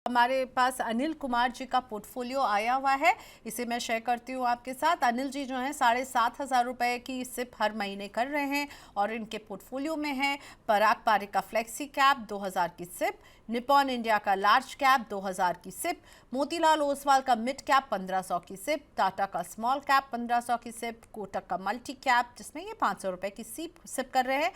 हमारे पास अनिल कुमार जी का पोर्टफोलियो आया हुआ है, इसे मैं शेयर करती हूँ आपके साथ। अनिल जी जो हैं 7,500 रुपये की सिप हर महीने कर रहे हैं और इनके पोर्टफोलियो में है पराग पारिक का फ्लेक्सी कैप 2000 की सिप, निपॉन इंडिया का लार्ज कैप 2000 की सिप, मोतीलाल ओसवाल का मिड कैप 1500 की सिप, टाटा का स्मॉल कैप 1500 की सिप, कोटक का मल्टी कैप जिसमें ये 500 रुपये की सिप कर रहे हैं।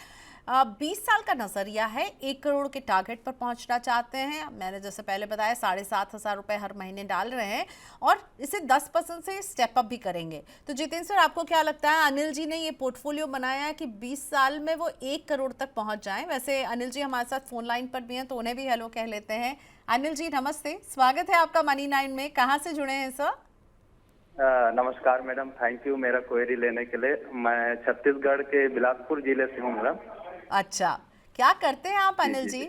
20 साल का नजरिया है, 1 करोड़ के टारगेट पर पहुंचना चाहते हैं। मैंने जैसे पहले बताया 7,500 रुपये हर महीने डाल रहे हैं और इसे 10% से स्टेप अप भी करेंगे। तो जितेंद्र सर, आपको क्या लगता है, अनिल जी ने ये पोर्टफोलियो बनाया है कि 20 साल में वो 1 करोड़ तक पहुंच जाएं? वैसे अनिल जी हमारे साथ फोन लाइन पर भी हैं तो उन्हें भी हेलो कह लेते हैं। अनिल जी नमस्ते, स्वागत है आपका मनी 9 में। कहाँ से जुड़े हैं सर? नमस्कार मैडम, थैंक यू मेरा क्वेरी लेने के लिए। मैं छत्तीसगढ़ के बिलासपुर जिले से हूँ मैडम। अच्छा, क्या करते हैं आप अनिल जी?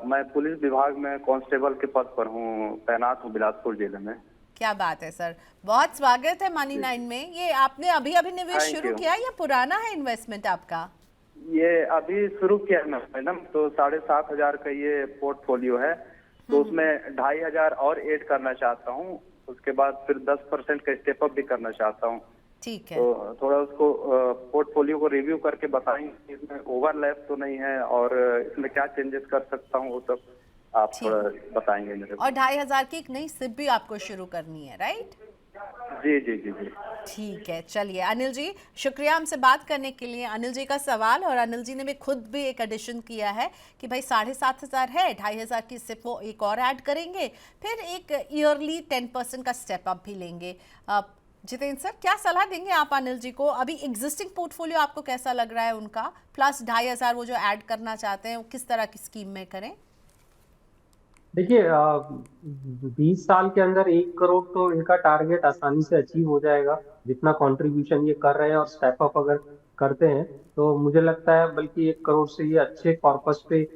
मैं पुलिस विभाग में कांस्टेबल के पद पर हूँ, तैनात हूँ बिलासपुर जिले में। क्या बात है सर, बहुत स्वागत है मनी 9 में। ये आपने अभी अभी निवेश शुरू किया या पुराना है इन्वेस्टमेंट आपका? ये अभी शुरू किया मैडम, तो 7,500 का ये पोर्टफोलियो है, तो उसमें 2,500 और ऐड करना चाहता हूँ। उसके बाद फिर 10% का स्टेप अप भी करना चाहता हूँ। ठीक है, तो थोड़ा उसको पोर्टफोलियो को रिव्यू करके बताएंगे, इसमें ओवरलैप तो नहीं है और इसमें क्या चेंजेस कर सकता हूँ, वो सब आप थोड़ा बताएंगे मेरे को। और 2,500 की एक नई सिप भी आपको शुरू करनी है, राइट? जी जी जी जी। ठीक है, चलिए अनिल जी, शुक्रिया हमसे बात करने के लिए। अनिल जी का सवाल, और अनिल जी ने भी खुद भी एक एडिशन किया है कि भाई 7,500 है, 2,500 की सिप वो एक और ऐड करेंगे, फिर एक ईयरली 10% का स्टेप अप भी लेंगे। जितेंद्र सर, क्या सलाह देंगे आप अनिल जी को? अभी एग्जिस्टिंग पोर्टफोलियो आपको कैसा लग रहा है उनका, प्लस 2,500 वो जो ऐड करना चाहते हैं वो किस तरह की स्कीम में करें? देखिए, 20 साल के अंदर 1 करोड़ तो इनका टारगेट आसानी से अचीव हो जाएगा। जितना कंट्रीब्यूशन ये कर रहे हैं और स्टेप अप अगर करते हैं तो मुझे लगता है बल्कि 1 करोड़ से ये अच्छे कॉर्पस पे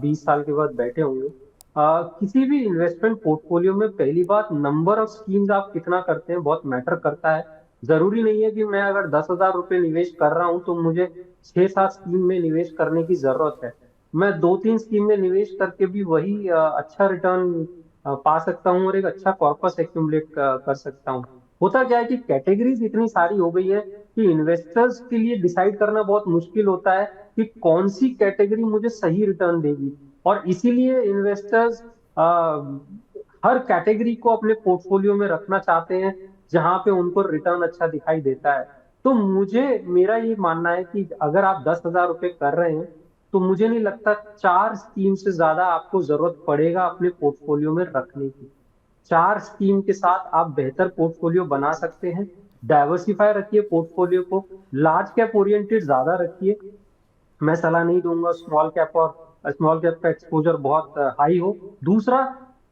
20 साल के बाद बैठे होंगे। किसी भी इन्वेस्टमेंट पोर्टफोलियो में पहली बात, नंबर ऑफ स्कीम्स आप कितना करते हैं बहुत मैटर करता है। जरूरी नहीं है कि मैं अगर 10,000 रुपये निवेश कर रहा हूं तो मुझे 6-7 स्कीम में निवेश करने की जरूरत है। मैं 2-3 स्कीम में निवेश करके भी वही अच्छा रिटर्न पा सकता हूँ और एक अच्छा कॉर्पस एक्यूमुलेट कर सकता हूँ। होता क्या है कि कैटेगरीज इतनी सारी हो गई है कि इन्वेस्टर्स के लिए डिसाइड करना बहुत मुश्किल होता है कि कौन सी कैटेगरी मुझे सही रिटर्न देगी, और इसीलिए इन्वेस्टर्स हर कैटेगरी को अपने पोर्टफोलियो में रखना चाहते हैं जहां पे उनको रिटर्न अच्छा दिखाई देता है। तो मेरा ये मानना है कि अगर आप 10,000 रुपये कर रहे हैं तो मुझे नहीं लगता 4 स्कीम से ज्यादा आपको जरूरत पड़ेगा अपने पोर्टफोलियो में रखने की। 4 स्कीम के साथ आप बेहतर पोर्टफोलियो बना सकते हैं। डाइवर्सिफाई रखिए पोर्टफोलियो को, लार्ज कैप ओरिएंटेड ज्यादा रखिए। मैं सलाह नहीं दूंगा स्मॉल कैप का एक्सपोजर बहुत हाई हो। दूसरा,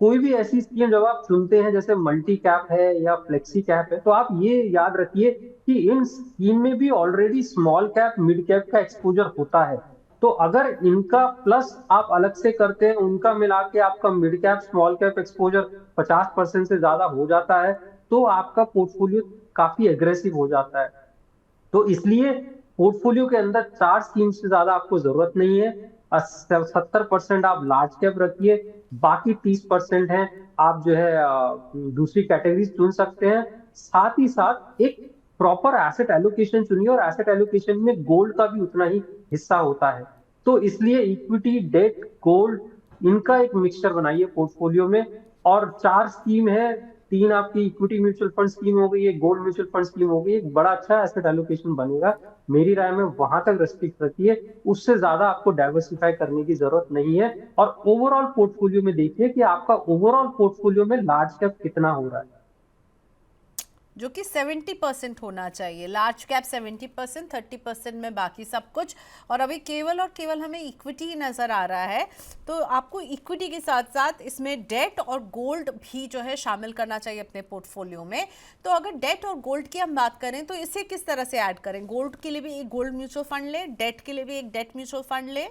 कोई भी ऐसी स्कीम जब आप चुनते हैं जैसे मल्टी कैप है या फ्लेक्सी कैप है, तो आप ये याद रखिए कि इन स्कीम में भी already small cap mid cap का एक्सपोजर होता है। तो अगर इनका प्लस आप अलग से करते हैं, उनका मिला के आपका mid cap small cap exposure 50% से ज्यादा हो जाता है, तो आपका पोर्टफोलियो काफी एग्रेसिव हो जाता है। तो इसलिए पोर्टफोलियो के अंदर 4 स्कीम से ज्यादा आपको जरूरत नहीं है। 70% आप लार्ज कैप रखिए, बाकी 30% है आप जो है दूसरी कैटेगरीज चुन सकते हैं। साथ ही साथ एक प्रॉपर एसेट एलोकेशन चुनिए, और एसेट एलोकेशन में गोल्ड का भी उतना ही हिस्सा होता है। तो इसलिए इक्विटी, डेट, गोल्ड, इनका एक मिक्सचर बनाइए पोर्टफोलियो में। और 4 स्कीम है, 3 आपकी इक्विटी म्यूचुअल फंड स्कीम हो गई, एक गोल्ड म्यूचुअल फंड स्कीम हो गई, एक बड़ा अच्छा एसेट एलोकेशन बनेगा। मेरी राय में वहां तक रेस्ट्रिक्ट रखिए, उससे ज्यादा आपको डाइवर्सिफाई करने की जरूरत नहीं है। और ओवरऑल पोर्टफोलियो में देखिए कि आपका ओवरऑल पोर्टफोलियो में लार्ज कैप कितना हो रहा है, जो कि 70% होना चाहिए। लार्ज कैप 70%, 30% में बाकी सब कुछ। और अभी केवल और केवल हमें इक्विटी नज़र आ रहा है, तो आपको इक्विटी के साथ साथ इसमें डेट और गोल्ड भी जो है शामिल करना चाहिए अपने पोर्टफोलियो में। तो अगर डेट और गोल्ड की हम बात करें तो इसे किस तरह से ऐड करें? गोल्ड के लिए भी एक गोल्ड म्यूचुअल फंड ले, डेट के लिए भी एक डेट म्यूचुअल फंड ले?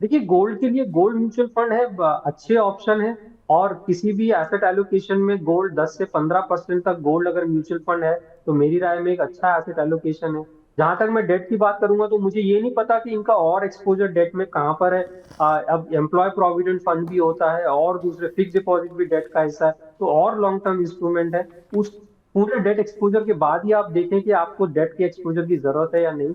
देखिए गोल्ड के लिए गोल्ड म्यूचुअल फंड है, अच्छे ऑप्शन है। और किसी भी एसेट एलोकेशन में गोल्ड 10 से 15% तक गोल्ड अगर म्यूचुअल फंड है तो मेरी राय में एक अच्छा एसेट एलोकेशन है। जहां तक मैं डेट की बात करूंगा तो मुझे ये नहीं पता कि इनका और एक्सपोजर डेट में कहाँ पर है। अब एम्प्लॉय प्रोविडेंट फंड भी होता है और दूसरे फिक्स डिपॉजिट भी डेट का हिस्सा है, तो और लॉन्ग टर्म इंस्ट्रूमेंट है। उस पूरे डेट एक्सपोजर के बाद ही आप देखें कि आपको डेट के एक्सपोजर की जरूरत है या नहीं।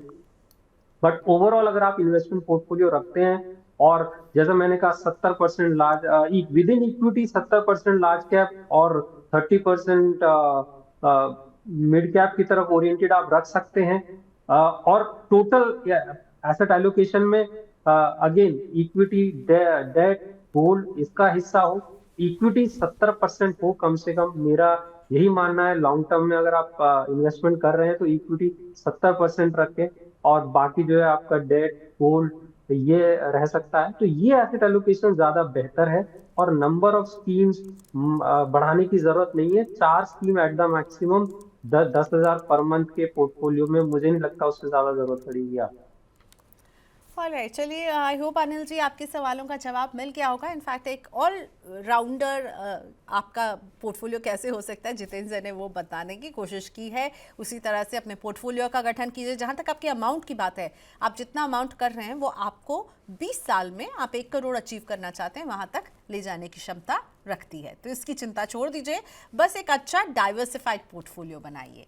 बट ओवरऑल अगर आप इन्वेस्टमेंट पोर्टफोलियो रखते हैं और जैसा मैंने कहा 70% large with in equity, 70% large cap और 30% मिड कैप की तरफ ओरिएंटेड आप रख सकते हैं। और टोटल एसेट एलोकेशन में अगेन इक्विटी, डेट, गोल्ड इसका हिस्सा हो, इक्विटी 70% हो कम से कम, मेरा यही मानना है। लॉन्ग टर्म में अगर आप इन्वेस्टमेंट कर रहे हैं तो इक्विटी 70% रखें और बाकी जो है आपका डेट, गोल्ड ये रह सकता है। तो ये एसेट एलोकेशन ज्यादा बेहतर है और नंबर ऑफ स्कीम्स बढ़ाने की जरूरत नहीं है। 4 scheme at the maximum 10,000 per month के पोर्टफोलियो में मुझे नहीं लगता उससे ज्यादा जरूरत पड़ेगी आप। ऑलराइट, चलिए आई होप अनिल जी आपके सवालों का जवाब मिल गया होगा। इनफैक्ट एक ऑल राउंडर आपका पोर्टफोलियो कैसे हो सकता है जितेंद्र ने वो बताने की कोशिश की है। उसी तरह से अपने पोर्टफोलियो का गठन कीजिए। जहाँ तक आपकी अमाउंट की बात है, आप जितना अमाउंट कर रहे हैं वो आपको 20 साल में आप 1 करोड़ अचीव करना चाहते हैं वहाँ तक ले जाने की क्षमता रखती है। तो इसकी चिंता छोड़ दीजिए, बस एक अच्छा डाइवर्सिफाइड पोर्टफोलियो बनाइए।